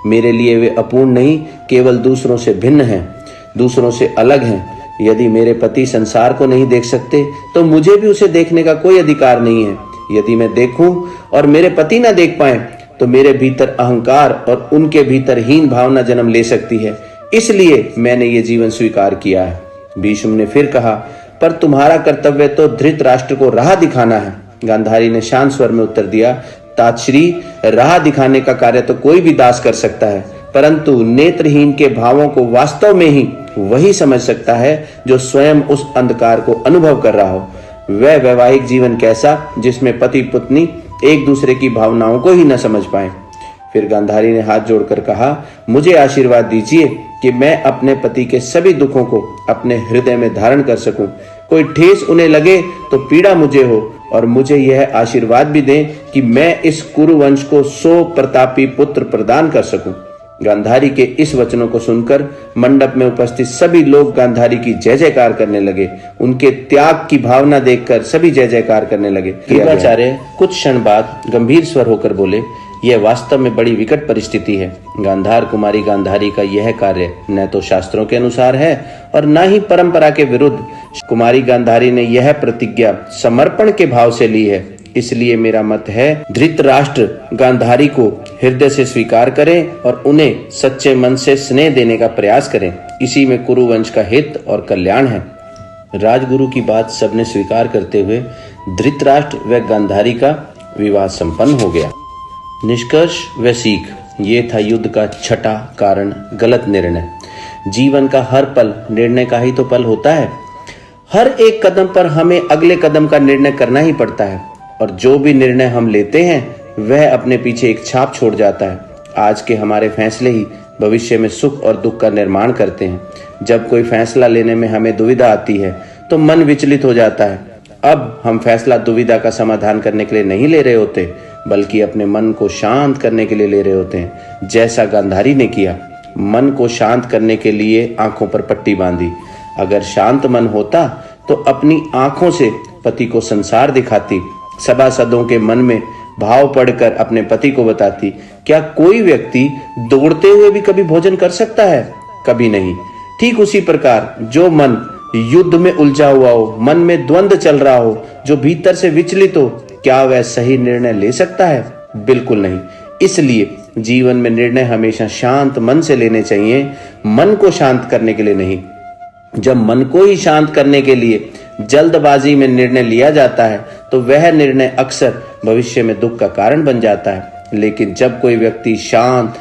मेरे लिए वे अपूर्ण नहीं, केवल दूसरों से भिन्न हैं, दूसरों से अलग हैं। यदि मेरे पति संसार को नहीं देख सकते तो मुझे भी उसे देखने का कोई अधिकार नहीं है। यदि मैं देखूं और मेरे पति न देख पाए तो मेरे भीतर अहंकार और उनके भीतर हीन भावना जन्म ले सकती है। इसलिए मैंने ये जीवन स्वीकार किया है। भीष्म ने फिर कहा, पर तुम्हारा कर्तव्य तो धृतराष्ट्र को राह दिखाना है। गांधारी ने शांत स्वर में उत्तर दिया, तातश्री, राह दिखाने का कार्य तो कोई भी दास कर सकता है, परंतु नेत्रहीन के भावों को वास्तव में ही वही समझ सकता है जो स्वयं उस अंधकार को अनुभव कर रहा हो। वह वैवाहिक जीवन कैसा जिसमें पति पत्नी एक दूसरे की भावनाओं को ही न समझ पाए। फिर गांधारी ने हाथ जोड़कर कहा, मुझे आशीर्वाद दीजिए कि मैं अपने पति के सभी दुखों को अपने हृदय में धारण कर सकूं। कोई ठेस उन्हें लगे तो पीड़ा मुझे हो, और मुझे यह आशीर्वाद भी दें कि मैं इस कुरुवंश को 100 प्रतापी पुत्र प्रदान कर सकूं। गांधारी के इस वचनों को सुनकर मंडप में उपस्थित सभी लोग गांधारी की जय जयकार करने लगे। उनके त्याग की भावना देखकर सभी जय जयकार करने लगे। कृपाचार्य कुछ क्षण बाद गंभीर स्वर होकर बोले, यह वास्तव में बड़ी विकट परिस्थिति है। गांधार कुमारी गांधारी का यह कार्य न तो शास्त्रों के अनुसार है और न ही परंपरा के विरुद्ध। कुमारी गांधारी ने यह प्रतिज्ञा समर्पण के भाव से ली है, इसलिए मेरा मत है धृतराष्ट्र गांधारी को हृदय से स्वीकार करें और उन्हें सच्चे मन से स्नेह देने का प्रयास करें। इसी में कुरुवंश का हित और कल्याण है। राजगुरु की बात सबने स्वीकार करते हुए धृतराष्ट्र व गांधारी का विवाह संपन्न हो गया। निष्कर्ष व सीख, ये था युद्ध का छठा कारण, गलत निर्णय। जीवन का हर पल निर्णय का ही तो पल होता है। हर एक कदम पर हमें अगले कदम का निर्णय करना ही पड़ता है, और जो भी निर्णय हम लेते हैं वह अपने पीछे एक छाप छोड़ जाता है। आज के हमारे फैसले ही भविष्य में सुख और दुख का निर्माण करते हैं। जब कोई फैसला लेने में हमें दुविधा आती है तो मन विचलित हो जाता है। अब हम फैसला दुविधा का समाधान करने के लिए नहीं ले रहे होते, बल्कि अपने मन को शांत करने के लिए ले रहे होते हैं। जैसा गांधारी ने किया, मन को शांत करने के लिए आंखों पर पट्टी बांधी। अगर शांत मन होता तो अपनी आंखों से पति को संसार दिखाती, सभासदों के मन में भाव पढ़कर अपने पति को बताती। क्या कोई व्यक्ति दौड़ते हुए भी कभी भोजन कर सकता है? कभी नहीं। ठीक उसी प्रकार जो मन युद्ध में उलझा हुआ हो, मन में द्वंद्व चल रहा हो, जो भीतर से विचलित हो, क्या वह सही निर्णय ले सकता है? बिल्कुल नहीं। इसलिए जीवन में निर्णय हमेशा शांत मन से लेने चाहिए, मन को शांत करने के लिए नहीं। जब मन को ही शांत करने के लिए जल्दबाजी में निर्णय लिया जाता है तो वह निर्णय अक्सर भविष्य में दुख का कारण बन जाता है। लेकिन जब कोई व्यक्ति शांत